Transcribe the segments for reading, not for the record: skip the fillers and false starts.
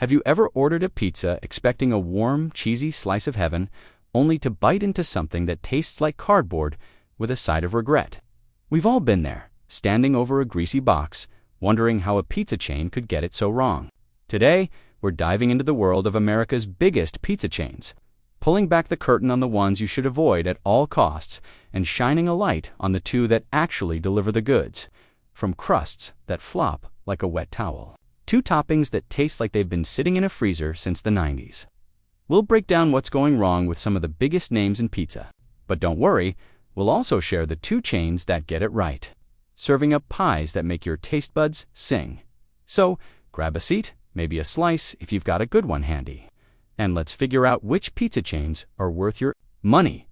Have you ever ordered a pizza expecting a warm, cheesy slice of heaven, only to bite into something that tastes like cardboard with a side of regret? We've all been there, standing over a greasy box, wondering how a pizza chain could get it so wrong. Today, we're diving into the world of America's biggest pizza chains, pulling back the curtain on the ones you should avoid at all costs and shining a light on the two that actually deliver the goods, from crusts that flop like a wet towel to toppings that taste like they've been sitting in a freezer since the 90s. We'll break down what's going wrong with some of the biggest names in pizza. But don't worry, we'll also share the two chains that get it right, serving up pies that make your taste buds sing. So, grab a seat, maybe a slice if you've got a good one handy, and let's figure out which pizza chains are worth your money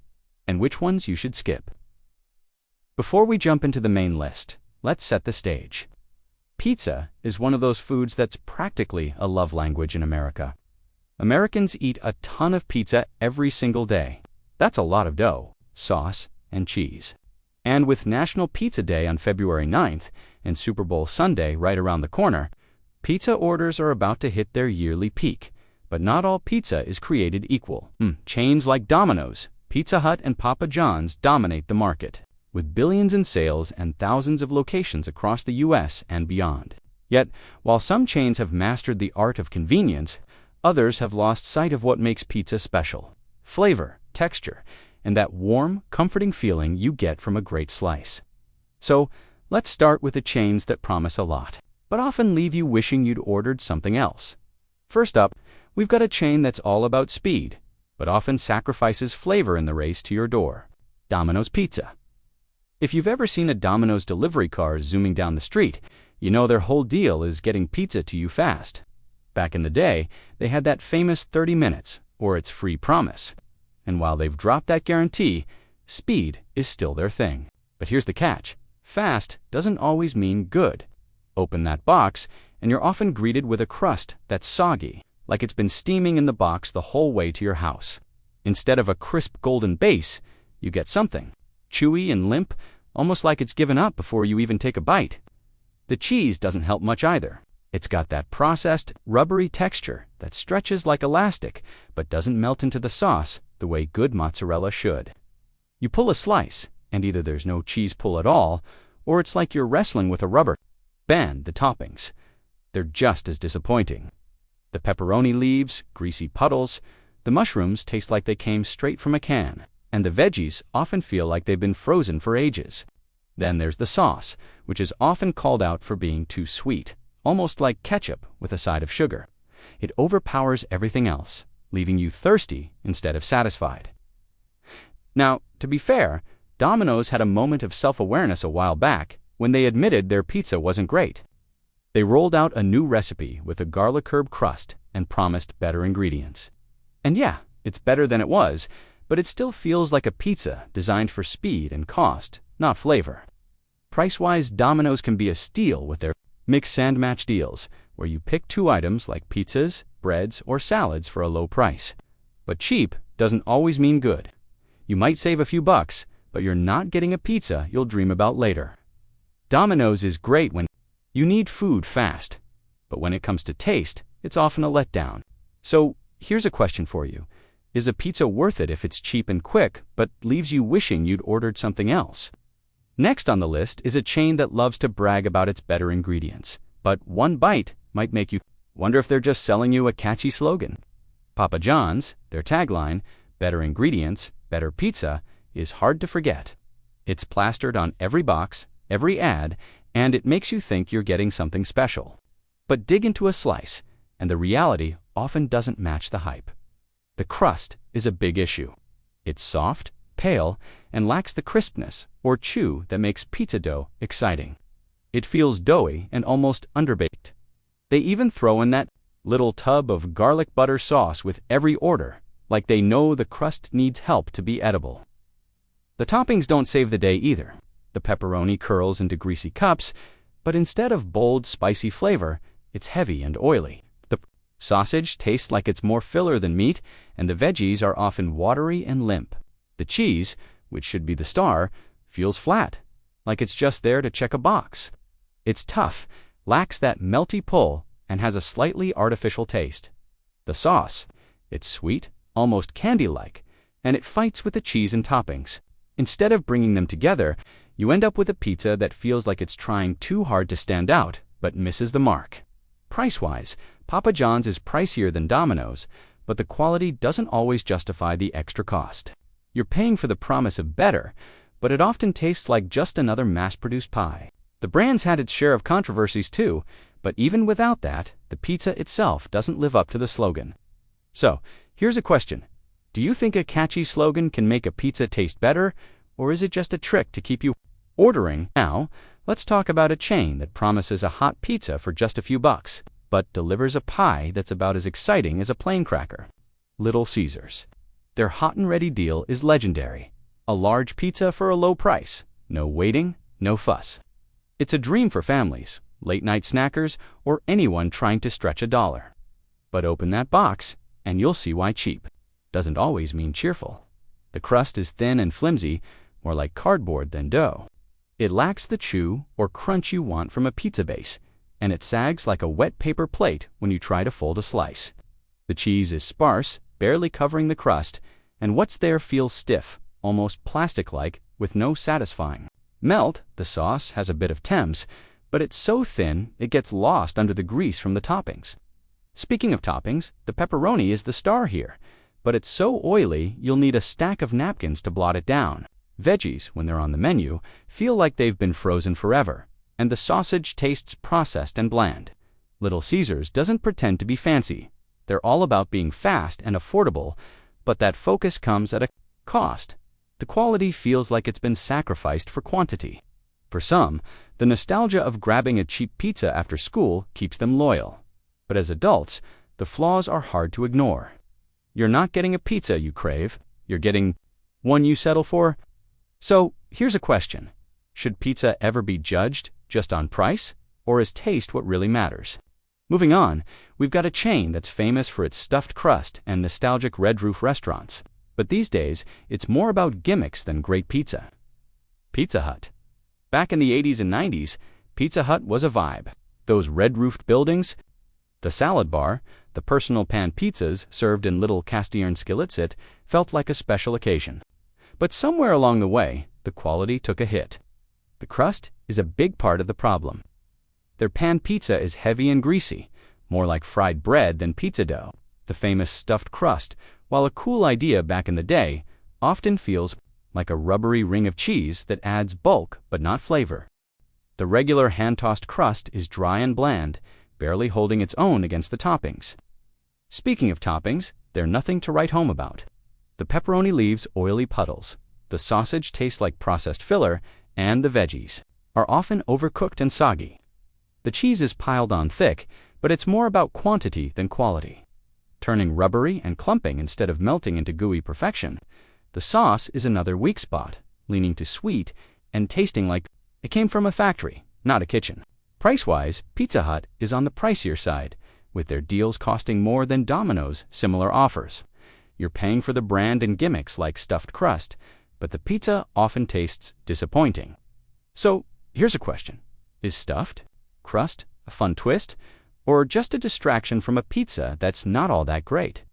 and which ones you should skip. Before we jump into the main list, let's set the stage. Pizza is one of those foods that's practically a love language in America. Americans eat a ton of pizza every single day. That's a lot of dough, sauce, and cheese. And with National Pizza Day on February 9th and Super Bowl Sunday right around the corner, pizza orders are about to hit their yearly peak. But not all pizza is created equal. Chains like Domino's, Pizza Hut, and Papa John's dominate the market, with billions in sales and thousands of locations across the U.S. and beyond. Yet, while some chains have mastered the art of convenience, others have lost sight of what makes pizza special: flavor, texture, and that warm, comforting feeling you get from a great slice. So, let's start with the chains that promise a lot, but often leave you wishing you'd ordered something else. First up, we've got a chain that's all about speed, but often sacrifices flavor in the race to your door: Domino's Pizza. If you've ever seen a Domino's delivery car zooming down the street, you know their whole deal is getting pizza to you fast. Back in the day, they had that famous 30 minutes, or its free promise. And while they've dropped that guarantee, speed is still their thing. But here's the catch: fast doesn't always mean good. Open that box, and you're often greeted with a crust that's soggy, like it's been steaming in the box the whole way to your house. Instead of a crisp golden base, you get something chewy and limp, almost like it's given up before you even take a bite. The cheese doesn't help much either. It's got that processed, rubbery texture that stretches like elastic, but doesn't melt into the sauce the way good mozzarella should. You pull a slice, and either there's no cheese pull at all, or it's like you're wrestling with a rubber band. The toppings, they're just as disappointing. The pepperoni leaves, greasy puddles, the mushrooms taste like they came straight from a can, and the veggies often feel like they've been frozen for ages. Then there's the sauce, which is often called out for being too sweet, almost like ketchup with a side of sugar. It overpowers everything else, leaving you thirsty instead of satisfied. Now, to be fair, Domino's had a moment of self-awareness a while back when they admitted their pizza wasn't great. They rolled out a new recipe with a garlic herb crust and promised better ingredients. And yeah, it's better than it was, but it still feels like a pizza designed for speed and cost, not flavor. Price-wise, Domino's can be a steal with their mix and match deals, where you pick two items like pizzas, breads, or salads for a low price. But cheap doesn't always mean good. You might save a few bucks, but you're not getting a pizza you'll dream about later. Domino's is great when you need food fast, but when it comes to taste, it's often a letdown. So, here's a question for you. Is a pizza worth it if it's cheap and quick, but leaves you wishing you'd ordered something else? Next on the list is a chain that loves to brag about its better ingredients, but one bite might make you wonder if they're just selling you a catchy slogan. Papa John's, their tagline, "Better ingredients, better pizza," is hard to forget. It's plastered on every box, every ad, and it makes you think you're getting something special. But dig into a slice, and the reality often doesn't match the hype. The crust is a big issue. It's soft, pale, and lacks the crispness or chew that makes pizza dough exciting. It feels doughy and almost underbaked. They even throw in that little tub of garlic butter sauce with every order, like they know the crust needs help to be edible. The toppings don't save the day either. The pepperoni curls into greasy cups, but instead of bold, spicy flavor, it's heavy and oily. The sausage tastes like it's more filler than meat, and the veggies are often watery and limp. The cheese, which should be the star, feels flat, like it's just there to check a box. It's tough, lacks that melty pull, and has a slightly artificial taste. The sauce, it's sweet, almost candy-like, and it fights with the cheese and toppings. Instead of bringing them together, you end up with a pizza that feels like it's trying too hard to stand out, but misses the mark. Price-wise, Papa John's is pricier than Domino's, but the quality doesn't always justify the extra cost. You're paying for the promise of better, but it often tastes like just another mass-produced pie. The brand's had its share of controversies too, but even without that, the pizza itself doesn't live up to the slogan. So, here's a question. Do you think a catchy slogan can make a pizza taste better, or is it just a trick to keep you ordering? Now, let's talk about a chain that promises a hot pizza for just a few bucks, but delivers a pie that's about as exciting as a plain cracker. Little Caesars. Their hot and ready deal is legendary. A large pizza for a low price. No waiting, no fuss. It's a dream for families, late-night snackers, or anyone trying to stretch $1. But open that box, and you'll see why cheap doesn't always mean cheerful. The crust is thin and flimsy, more like cardboard than dough. It lacks the chew or crunch you want from a pizza base, and it sags like a wet paper plate when you try to fold a slice. The cheese is sparse, barely covering the crust, and what's there feels stiff, almost plastic-like, with no satisfying melt. The sauce has a bit of Thames, but it's so thin it gets lost under the grease from the toppings. Speaking of toppings, the pepperoni is the star here, but it's so oily you'll need a stack of napkins to blot it down. Veggies, when they're on the menu, feel like they've been frozen forever, and the sausage tastes processed and bland. Little Caesars doesn't pretend to be fancy. They're all about being fast and affordable, but that focus comes at a cost. The quality feels like it's been sacrificed for quantity. For some, the nostalgia of grabbing a cheap pizza after school keeps them loyal. But as adults, the flaws are hard to ignore. You're not getting a pizza you crave, you're getting one you settle for. So, here's a question. Should pizza ever be judged just on price, or is taste what really matters? Moving on, we've got a chain that's famous for its stuffed crust and nostalgic red roof restaurants. But these days, it's more about gimmicks than great pizza. Pizza Hut. Back in the 80s and 90s, Pizza Hut was a vibe. Those red-roofed buildings, the salad bar, the personal pan pizzas served in little cast-iron skillets, it felt like a special occasion. But somewhere along the way, the quality took a hit. The crust is a big part of the problem. Their pan pizza is heavy and greasy, more like fried bread than pizza dough. The famous stuffed crust, while a cool idea back in the day, often feels like a rubbery ring of cheese that adds bulk but not flavor. The regular hand-tossed crust is dry and bland, barely holding its own against the toppings. Speaking of toppings, they're nothing to write home about. The pepperoni leaves oily puddles, the sausage tastes like processed filler, and the veggies are often overcooked and soggy. The cheese is piled on thick, but it's more about quantity than quality. Turning rubbery and clumping instead of melting into gooey perfection. The sauce is another weak spot, leaning to sweet and tasting like it came from a factory, not a kitchen. Price-wise, Pizza Hut is on the pricier side, with their deals costing more than Domino's similar offers. You're paying for the brand and gimmicks like stuffed crust, but the pizza often tastes disappointing. So, here's a question. Is stuffed crust a fun twist, or just a distraction from a pizza that's not all that great?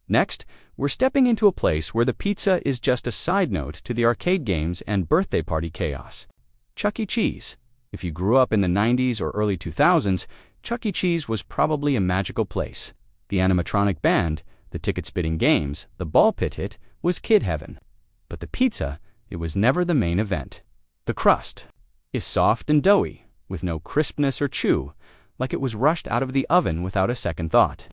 Next, we're stepping into a place where the pizza is just a side note to the arcade games and birthday party chaos. Chuck E. Cheese. If you grew up in the 90s or early 2000s, Chuck E. Cheese was probably a magical place. The animatronic band, the ticket-spitting games, the ball pit hit was kid heaven. But the pizza, it was never the main event. The crust is soft and doughy, with no crispness or chew, like it was rushed out of the oven without a second thought.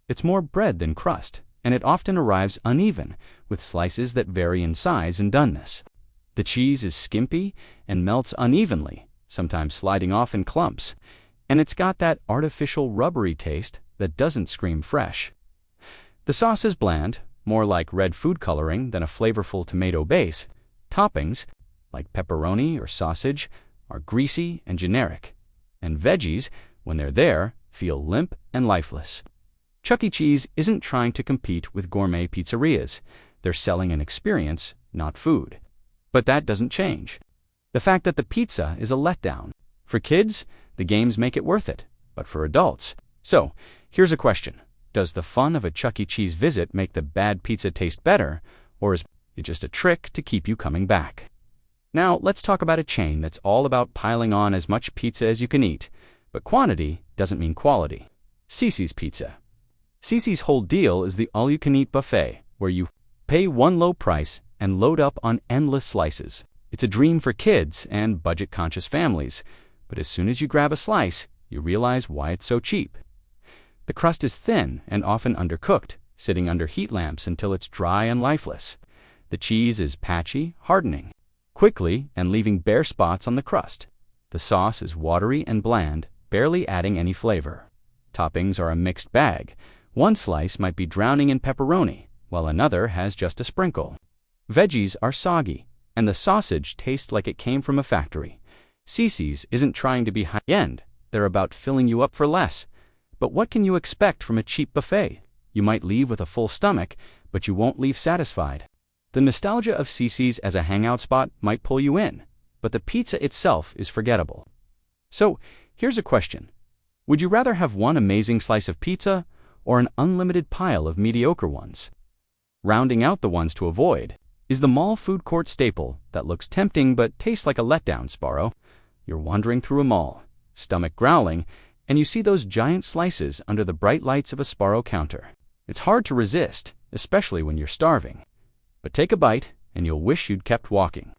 It's more bread than crust, and it often arrives uneven, with slices that vary in size and doneness. The cheese is skimpy and melts unevenly, sometimes sliding off in clumps, and it's got that artificial rubbery taste that doesn't scream fresh. The sauce is bland, more like red food coloring than a flavorful tomato base. Toppings, like pepperoni or sausage, are greasy and generic, and veggies, when they're there, feel limp and lifeless. Chuck E. Cheese isn't trying to compete with gourmet pizzerias. They're selling an experience, not food. But that doesn't change the fact that the pizza is a letdown. For kids, the games make it worth it. but for adults. So, here's a question. Does the fun of a Chuck E. Cheese visit make the bad pizza taste better, or is it just a trick to keep you coming back? Now, let's talk about a chain that's all about piling on as much pizza as you can eat, but quantity doesn't mean quality. Cici's Pizza. Cici's whole deal is the all-you-can-eat buffet, where you pay one low price and load up on endless slices. It's a dream for kids and budget-conscious families, but as soon as you grab a slice, you realize why it's so cheap. The crust is thin and often undercooked, sitting under heat lamps until it's dry and lifeless. The cheese is patchy, hardening quickly and leaving bare spots on the crust. The sauce is watery and bland, barely adding any flavor. Toppings are a mixed bag. One slice might be drowning in pepperoni, while another has just a sprinkle. Veggies are soggy, and the sausage tastes like it came from a factory. Cici's isn't trying to be high-end. They're about filling you up for less. But what can you expect from a cheap buffet? You might leave with a full stomach, but you won't leave satisfied. The nostalgia of Cici's as a hangout spot might pull you in, but the pizza itself is forgettable. So, here's a question. Would you rather have one amazing slice of pizza or an unlimited pile of mediocre ones? Rounding out the ones to avoid is the mall food court staple that looks tempting but tastes like a letdown, Sparrow. You're wandering through a mall, stomach growling, and you see those giant slices under the bright lights of a Sparrow counter. It's hard to resist, especially when you're starving. But take a bite, and you'll wish you'd kept walking.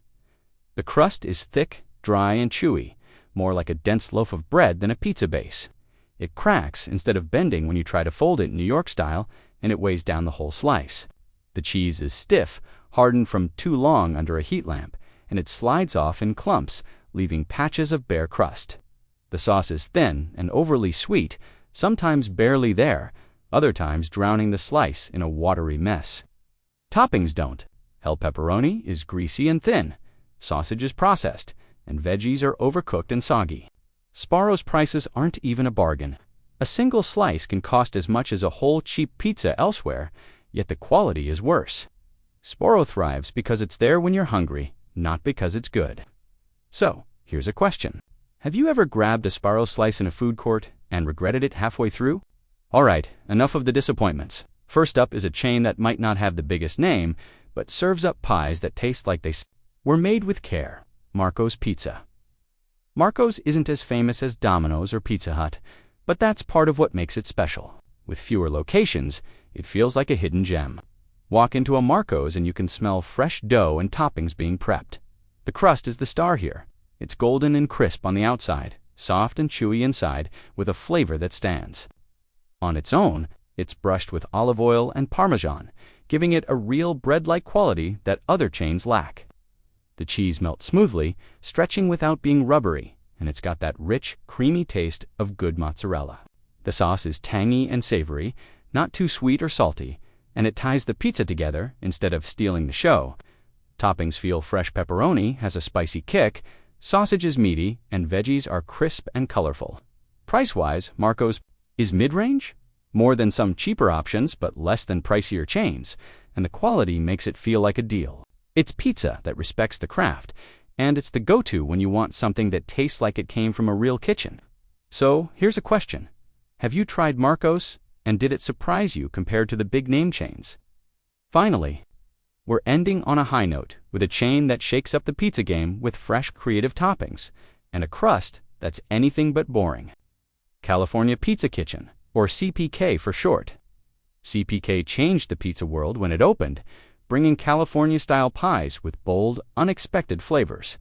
The crust is thick, dry, and chewy, more like a dense loaf of bread than a pizza base. It cracks instead of bending when you try to fold it New York style, and it weighs down the whole slice. The cheese is stiff, hardened from too long under a heat lamp, and it slides off in clumps, leaving patches of bare crust. The sauce is thin and overly sweet, sometimes barely there, other times drowning the slice in a watery mess. Toppings don't. Hell pepperoni is greasy and thin, sausage is processed, and veggies are overcooked and soggy. Sparrow's prices aren't even a bargain. A single slice can cost as much as a whole cheap pizza elsewhere, yet the quality is worse. Sparrow thrives because it's there when you're hungry, not because it's good. So, here's a question. Have you ever grabbed a Sparrow slice in a food court and regretted it halfway through? All right, enough of the disappointments. First up is a chain that might not have the biggest name, but serves up pies that taste like they were made with care. Marco's Pizza. Marco's isn't as famous as Domino's or Pizza Hut, but that's part of what makes it special. With fewer locations, it feels like a hidden gem. Walk into a Marco's and you can smell fresh dough and toppings being prepped. The crust is the star here. It's golden and crisp on the outside, soft and chewy inside, with a flavor that stands. On its own, it's brushed with olive oil and Parmesan, giving it a real bread-like quality that other chains lack. The cheese melts smoothly, stretching without being rubbery, and it's got that rich, creamy taste of good mozzarella. The sauce is tangy and savory, not too sweet or salty, and it ties the pizza together instead of stealing the show. Toppings feel fresh. Pepperoni has a spicy kick, sausage is meaty, and veggies are crisp and colorful. Price-wise, Marco's is mid-range? More than some cheaper options, but less than pricier chains, and the quality makes it feel like a deal. It's pizza that respects the craft, and it's the go-to when you want something that tastes like it came from a real kitchen. So, here's a question. Have you tried Marco's, and did it surprise you compared to the big-name chains? Finally, we're ending on a high note with a chain that shakes up the pizza game with fresh, creative toppings, and a crust that's anything but boring. California Pizza Kitchen, or CPK for short. CPK changed the pizza world when it opened, bringing California-style pies with bold, unexpected flavors.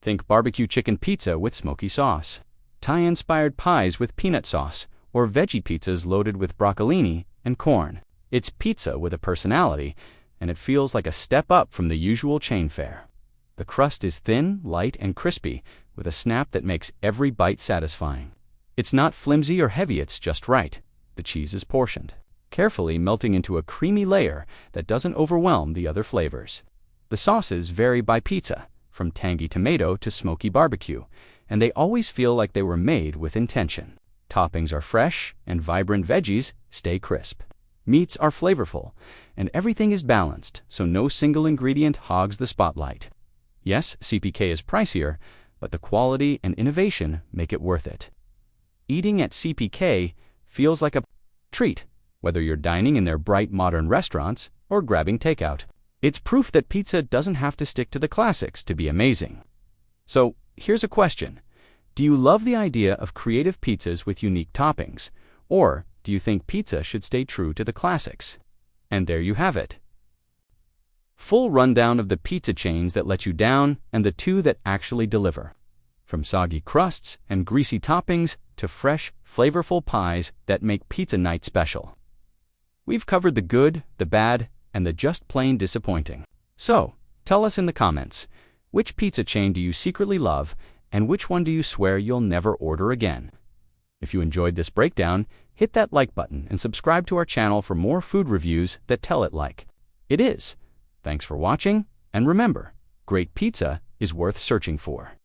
Think barbecue chicken pizza with smoky sauce, Thai-inspired pies with peanut sauce, or veggie pizzas loaded with broccolini and corn. It's pizza with a personality, and it feels like a step up from the usual chain fare. The crust is thin, light, and crispy, with a snap that makes every bite satisfying. It's not flimsy or heavy, it's just right. The cheese is portioned, carefully melting into a creamy layer that doesn't overwhelm the other flavors. The sauces vary by pizza, from tangy tomato to smoky barbecue, and they always feel like they were made with intention. Toppings are fresh, and vibrant veggies stay crisp. Meats are flavorful, and everything is balanced, so no single ingredient hogs the spotlight. Yes, CPK is pricier, but the quality and innovation make it worth it. eating at CPK feels like a treat, whether you're dining in their bright modern restaurants or grabbing takeout. It's proof that pizza doesn't have to stick to the classics to be amazing. So, here's a question. Do you love the idea of creative pizzas with unique toppings? Or do you think pizza should stay true to the classics? And there you have it. Full rundown of the pizza chains that let you down and the two that actually deliver. From soggy crusts and greasy toppings to fresh, flavorful pies that make pizza night special. We've covered the good, the bad, and the just plain disappointing. So, tell us in the comments, which pizza chain do you secretly love, and which one do you swear you'll never order again? If you enjoyed this breakdown, hit that like button and subscribe to our channel for more food reviews that tell it like it is. Thanks for watching, and remember, great pizza is worth searching for.